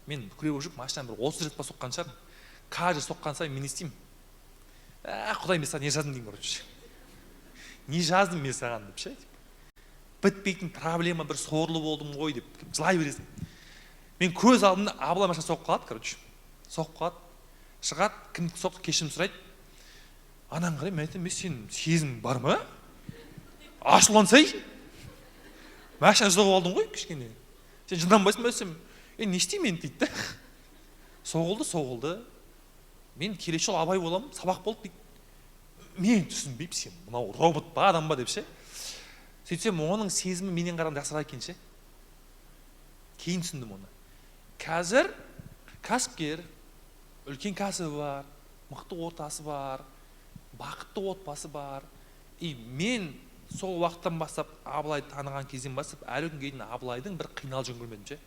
мен күреу жүріп машинаны бір 30 рет па соққан шығармын. Каждый соққан сайын мен не істеймін? Құдай мен саған не жаздым деймін, короче. Не жаздым мен саған деп ше. Бітпейтін проблема, бір сорлы болдым ғой деп жылай бересің. Мен көз алдымда абылай машина соқып қалады, короче. Соқып қалады. Шығады, кім соқты кешірім сұрайды. Анаң қарай, мен айтамын, сен сезім бар ма? Ашулансай. Машина соғып алдың ғой кішкене. Сен жынданбайсың ба десем, не істеймін дейді да. Соғылды. Мен келесі жолы абай боламын, сабақ болды дейді. Мен түсінбеймін, сен мынау робот па, адам ба деп ше. Сөйтсем, оның сезімі менен қарағанда жақсырақ екен ше. Кейін түсіндім оны. Қазір кәсіпкер, үлкен кәсібі бар, мықты ортасы бар, бақытты отбасы бар. И мен сол уақыттан бастап Абылайды таныған кезден бастап әлі күнге дейін Абылайдың бір қиналып жүргенін көрмедім ше.